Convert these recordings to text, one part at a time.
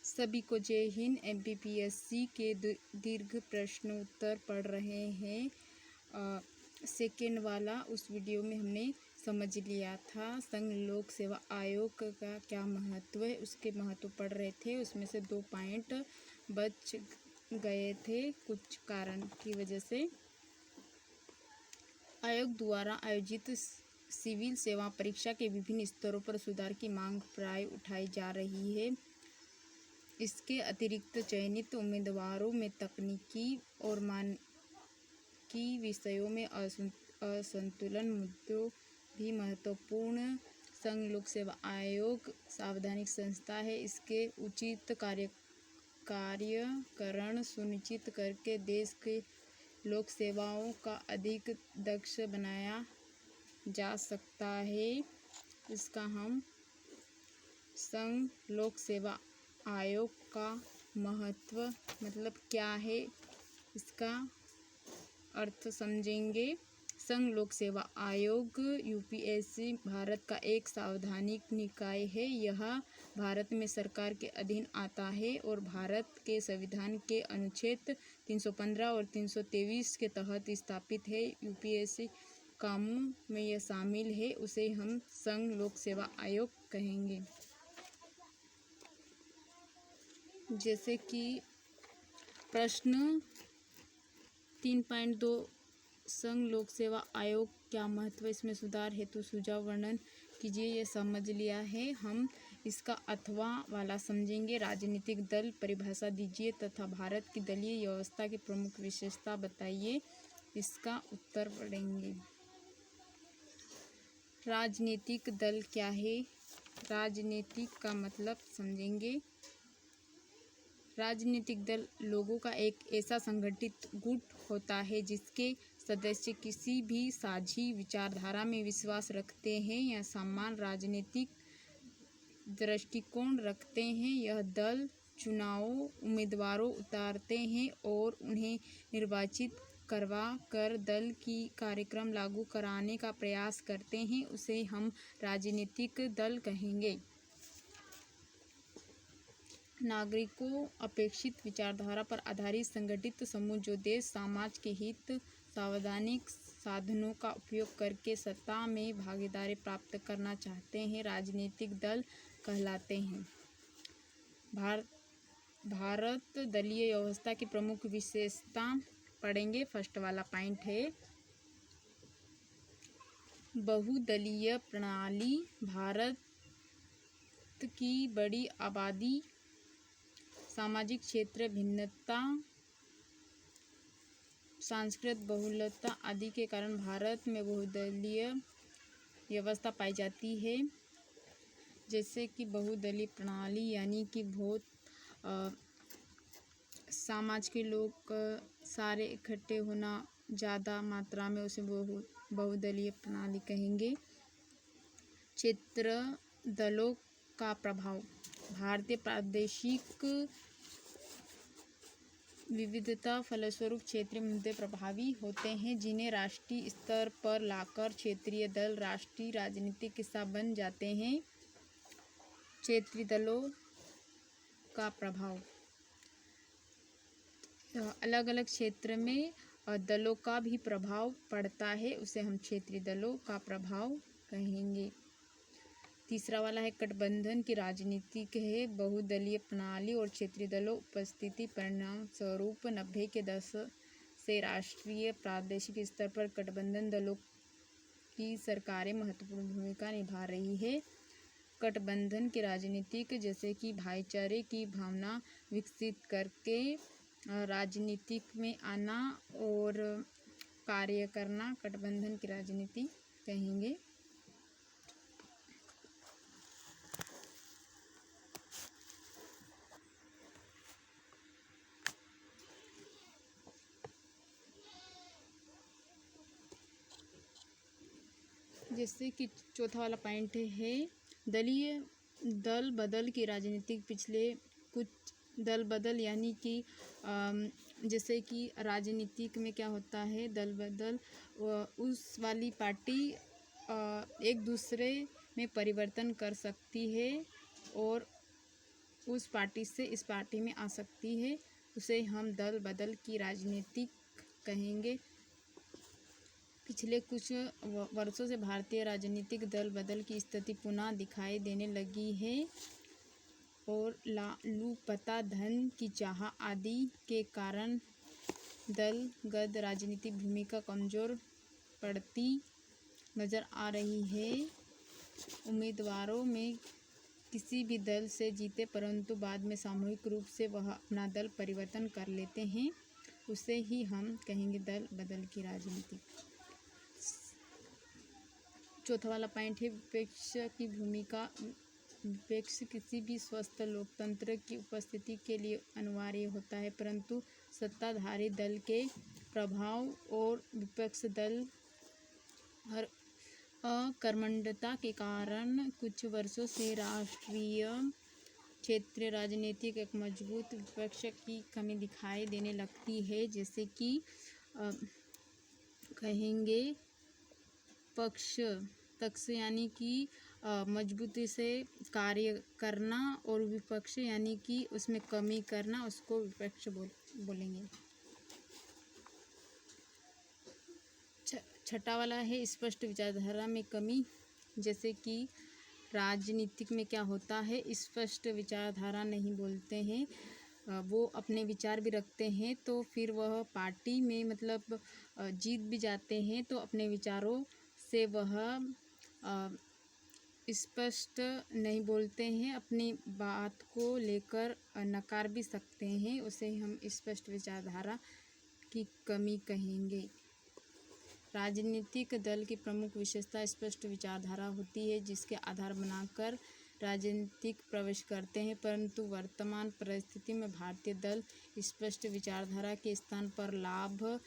सभी को जय हिंद। एमपीपीएससी के दीर्घ प्रश्नोत्तर पढ़ रहे हैं। सेकेंड वाला उस वीडियो में हमने समझ लिया था संघ लोक सेवा आयोग का क्या महत्व है, उसके महत्व पढ़ रहे थे। उसमें से 2 पॉइंट बच गए थे कुछ कारण की वजह से। आयोग द्वारा आयोजित सिविल सेवा परीक्षा के विभिन्न स्तरों पर सुधार की मांग प्राय उठाई जा रही है। इसके अतिरिक्त चयनित उम्मीदवारों में तकनीकी और मानकी विषयों में असंतुलन मुद्दों भी महत्वपूर्ण। संघ लोक सेवा आयोग संवैधानिक संस्था है। इसके उचित कार्यकरण सुनिश्चित करके देश के लोक सेवाओं का अधिक दक्ष बनाया जा सकता है। इसका हम संघ लोक सेवा आयोग का महत्व मतलब क्या है, इसका अर्थ समझेंगे। संघ लोक सेवा आयोग यूपीएससी भारत का एक संवैधानिक निकाय है। यह भारत में सरकार के अधीन आता है और भारत के संविधान के अनुच्छेद 315 और 323 के तहत स्थापित है। यूपीएससी कामों में यह शामिल है, उसे हम संघ लोक सेवा आयोग कहेंगे। जैसे कि प्रश्न 3.2 संघ लोक सेवा आयोग क्या महत्व, इसमें सुधार हेतु सुझाव वर्णन कीजिए। ये समझ लिया है। हम इसका अथवा वाला समझेंगे। राजनीतिक दल परिभाषा दीजिए तथा भारत की दलीय व्यवस्था की प्रमुख विशेषता बताइए। इसका उत्तर पढ़ेंगे। राजनीतिक दल क्या है, राजनीतिक का मतलब समझेंगे। राजनीतिक दल लोगों का एक ऐसा संगठित गुट होता है जिसके सदस्य किसी भी साझी विचारधारा में विश्वास रखते हैं या समान राजनीतिक दृष्टिकोण रखते हैं। यह दल चुनाव उम्मीदवारों उतारते हैं और उन्हें निर्वाचित करवा कर दल की कार्यक्रम लागू कराने का प्रयास करते हैं। उसे हम राजनीतिक दल कहेंगे। नागरिकों अपेक्षित विचारधारा पर आधारित संगठित समूह जो देश समाज के हित संवैधानिक साधनों का उपयोग करके सत्ता में भागीदारी प्राप्त करना चाहते हैं, राजनीतिक दल कहलाते हैं। भारत दलीय व्यवस्था की प्रमुख विशेषता पढ़ेंगे। फर्स्ट वाला पॉइंट है बहुदलीय प्रणाली। भारत की बड़ी आबादी, सामाजिक क्षेत्र भिन्नता, सांस्कृतिक बहुलता आदि के कारण भारत में बहुदलीय व्यवस्था पाई जाती है। जैसे कि बहुदलीय प्रणाली यानी कि बहुत समाज के लोग सारे इकट्ठे होना, ज़्यादा मात्रा में उसे बहुदलीय प्रणाली कहेंगे। क्षेत्र दलों का प्रभाव। भारतीय प्रादेशिक विविधता फलस्वरूप क्षेत्रीय मुद्दे प्रभावी होते हैं, जिन्हें राष्ट्रीय स्तर पर लाकर क्षेत्रीय दल राष्ट्रीय राजनीतिक हिस्सा बन जाते हैं। क्षेत्रीय दलों का प्रभाव। अलग अलग क्षेत्र में दलों का भी प्रभाव पड़ता है, उसे हम क्षेत्रीय दलों का प्रभाव कहेंगे। तीसरा वाला है गठबंधन की राजनीति है। बहुदलीय प्रणाली और क्षेत्रीय दलों उपस्थिति परिणाम स्वरूप 90 के दशक से राष्ट्रीय प्रादेशिक स्तर पर गठबंधन दलों की सरकारें महत्वपूर्ण भूमिका निभा रही है। गठबंधन की राजनीति जैसे कि भाईचारे की भावना विकसित करके राजनीति में आना और कार्य करना गठबंधन की राजनीति कहेंगे। जैसे कि चौथा वाला पॉइंट है दलीय दल बदल की राजनीति। पिछले कुछ दल बदल यानी कि जैसे कि राजनीतिक में क्या होता है, दल बदल उस वाली पार्टी एक दूसरे में परिवर्तन कर सकती है और उस पार्टी से इस पार्टी में आ सकती है, उसे हम दल बदल की राजनीति कहेंगे। पिछले कुछ वर्षों से भारतीय राजनीतिक दल बदल की स्थिति पुनः दिखाई देने लगी है और लालूपता, धन की चाह आदि के कारण दलगत राजनीतिक भूमिका कमजोर पड़ती नजर आ रही है। उम्मीदवारों में किसी भी दल से जीते परंतु बाद में सामूहिक रूप से वह अपना दल परिवर्तन कर लेते हैं, उसे ही हम कहेंगे दल बदल की राजनीति। चौथा वाला पॉइंट है विपक्ष की भूमिका। विपक्ष किसी भी स्वस्थ लोकतंत्र की उपस्थिति के लिए अनिवार्य होता है, परंतु सत्ताधारी दल के प्रभाव और विपक्ष दल हर अकर्मण्यता के कारण कुछ वर्षों से राष्ट्रीय क्षेत्रीय राजनीति एक मजबूत विपक्ष की कमी दिखाई देने लगती है, जैसे कि कहेंगे पक्ष यानी कि मजबूती से कार्य करना और विपक्ष यानी कि उसमें कमी करना, उसको विपक्ष बोलेंगे। छठा वाला है स्पष्ट विचारधारा में कमी। जैसे कि राजनीतिक में क्या होता है, स्पष्ट विचारधारा नहीं बोलते हैं, वो अपने विचार भी रखते हैं तो फिर वह पार्टी में मतलब जीत भी जाते हैं तो अपने विचारों से वह स्पष्ट नहीं बोलते हैं, अपनी बात को लेकर नकार भी सकते हैं, उसे हम स्पष्ट विचारधारा की कमी कहेंगे। राजनीतिक दल की प्रमुख विशेषता स्पष्ट विचारधारा होती है, जिसके आधार बनाकर राजनीतिक प्रवेश करते हैं, परंतु वर्तमान परिस्थिति में भारतीय दल स्पष्ट विचारधारा के स्थान पर लाभ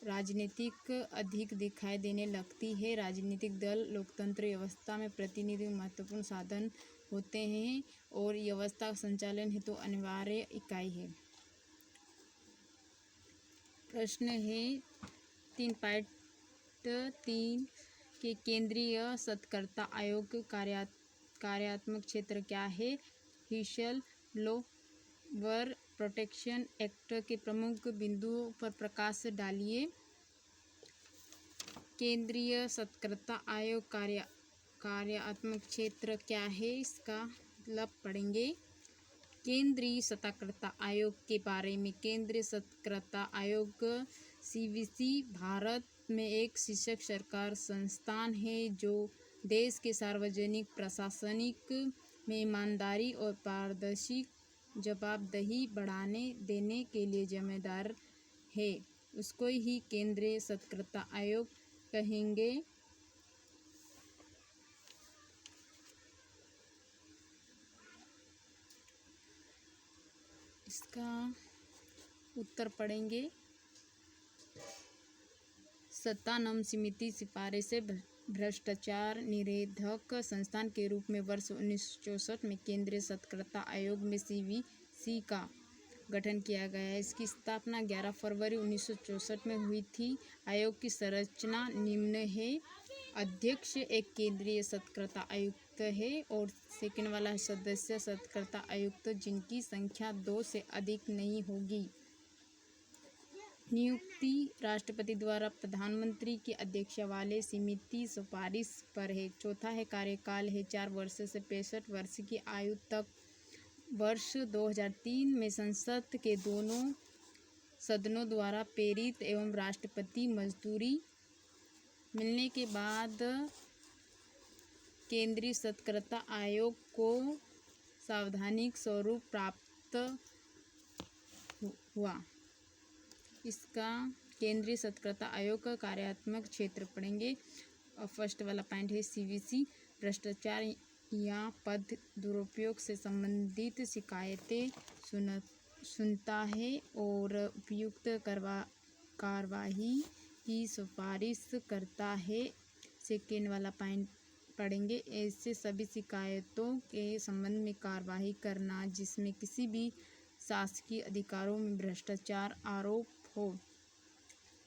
राजनीतिक अधिक दिखाई देने लगती है। राजनीतिक दल लोकतंत्र व्यवस्था में प्रतिनिधि महत्वपूर्ण साधन होते हैं और व्यवस्था संचालन हेतु अनिवार्य इकाई है। प्रश्न है 3.3 के केंद्रीय सत्कर्ता आयोग कार्यात्मक क्षेत्र क्या है? व्हिसल ब्लोअर प्रोटेक्शन एक्ट के प्रमुख बिंदुओं पर प्रकाश डालिए। केंद्रीय सत्कर्ता आयोग कार्यात्मक क्षेत्र क्या है, इसका मतलब पढ़ेंगे। केंद्रीय सत्कर्ता आयोग के बारे में। केंद्रीय सत्कर्ता आयोग CVC भारत में एक शीर्ष सरकार संस्थान है जो देश के सार्वजनिक प्रशासनिक में ईमानदारी और पारदर्शी जवाबदेही बढ़ाने देने के लिए जिम्मेदार है, उसको ही केंद्रीय सत्कर्ता आयोग कहेंगे। इसका उत्तर पढ़ेंगे। सत्तानम समिति सिफारिशें भ्रष्टाचार निरोधक संस्थान के रूप में वर्ष 1964 में केंद्रीय सत्कर्ता आयोग में CVC का गठन किया गया है। इसकी स्थापना 11 फरवरी 1964 में हुई थी। आयोग की संरचना निम्न है। अध्यक्ष एक केंद्रीय सत्कर्ता आयुक्त है और सेकंड वाला सदस्य सत्कर्ता आयुक्त जिनकी संख्या 2 से अधिक नहीं होगी। नियुक्ति राष्ट्रपति द्वारा प्रधानमंत्री की अध्यक्षता वाले समिति सिफारिश पर है। चौथा है कार्यकाल है 4 वर्ष से 65 वर्ष की आयु तक। वर्ष 2003 में संसद के दोनों सदनों द्वारा प्रेरित एवं राष्ट्रपति मंजूरी मिलने के बाद केंद्रीय सत्कर्ता आयोग को संवैधानिक स्वरूप प्राप्त हुआ। इसका केंद्रीय सत्कर्ता आयोग का कार्यात्मक क्षेत्र पढ़ेंगे। फर्स्ट वाला पॉइंट है CVC भ्रष्टाचार या पद दुरुपयोग से संबंधित शिकायतें सुनता है और उपयुक्त कार्रवाई की सिफारिश करता है। सेकेंड वाला पॉइंट पढ़ेंगे। ऐसे सभी शिकायतों के संबंध में कार्रवाई करना जिसमें किसी भी शासकीय अधिकारों में भ्रष्टाचार आरोप हो।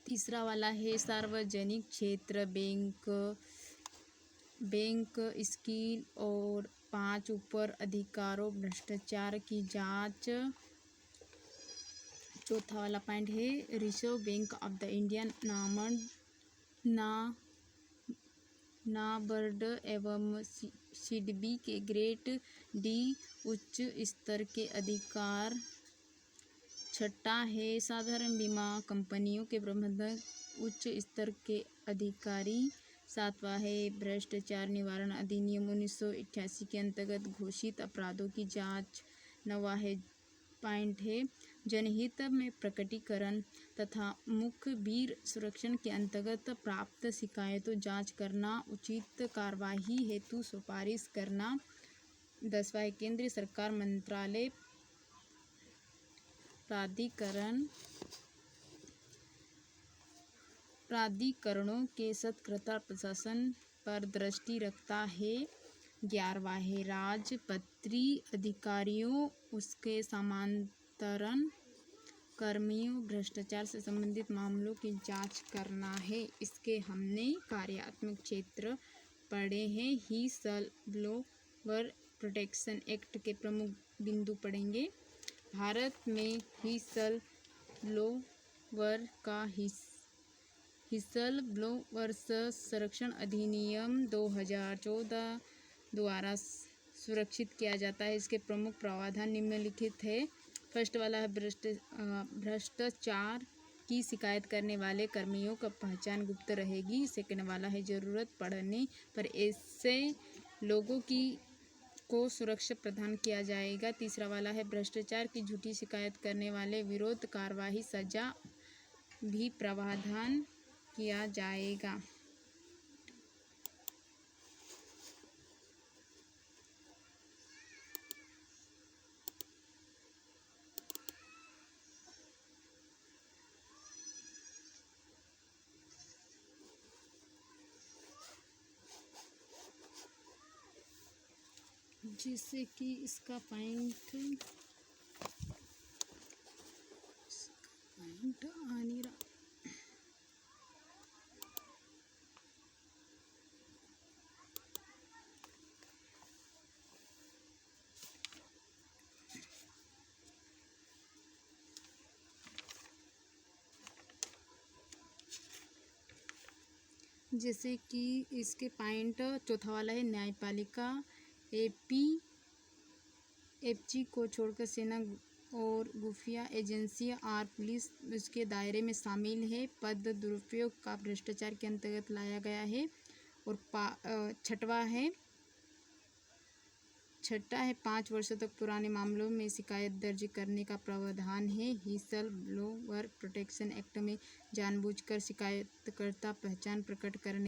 तीसरा वाला है सार्वजनिक क्षेत्र बैंक, स्कील और 5 ऊपर अधिकारों भ्रष्टाचार की जांच। चौथा वाला पॉइंट है reserve bank of the India NABARD एवं सिडबी के ग्रेड डी उच्च स्तर के अधिकार। छठा है साधारण बीमा कंपनियों के प्रबंधक उच्च स्तर के अधिकारी। सातवां है भ्रष्टाचार निवारण अधिनियम 1988 के अंतर्गत घोषित अपराधों की जांच। नौवां है पॉइंट है जनहित में प्रकटीकरण तथा मुखबिर सुरक्षण के अंतर्गत प्राप्त शिकायतों जांच करना, उचित कार्यवाही हेतु सिफारिश करना। 10वां है केंद्रीय सरकार मंत्रालय प्राधिकरणों के सतर्कता प्रशासन पर दृष्टि रखता है। 11वां है राजपत्री अधिकारियों उसके समांतरण कर्मियों भ्रष्टाचार से संबंधित मामलों की जांच करना है। इसके हमने कार्यात्मक क्षेत्र पढ़े हैं। व्हिसल ब्लोअर प्रोटेक्शन एक्ट के प्रमुख बिंदु पढ़ेंगे। भारत में व्हिसल ब्लोअर का व्हिसल ब्लोअर्स संरक्षण अधिनियम 2014 द्वारा सुरक्षित किया जाता है। इसके प्रमुख प्रावधान निम्नलिखित है। फर्स्ट वाला है भ्रष्टाचार की शिकायत करने वाले कर्मियों का पहचान गुप्त रहेगी। सेकंड वाला है जरूरत पड़ने पर ऐसे लोगों को सुरक्षा प्रदान किया जाएगा। तीसरा वाला है भ्रष्टाचार की झूठी शिकायत करने वाले विरुद्ध कार्यवाही सजा भी प्रावधान किया जाएगा। जिससे कि इसका पॉइंट आ नहीं रहा। जैसे कि इसके पॉइंट चौथा वाला है न्यायपालिका एफजी को छोड़कर सेना और खुफिया एजेंसियां और पुलिस उसके दायरे में शामिल है। पद दुरुपयोग का भ्रष्टाचार के अंतर्गत लाया गया है। और छठा है 5 वर्षों तक पुराने मामलों में शिकायत दर्ज करने का प्रावधान है। व्हिसल ब्लोअर प्रोटेक्शन एक्ट में जानबूझकर शिकायतकर्ता पहचान प्रकट करने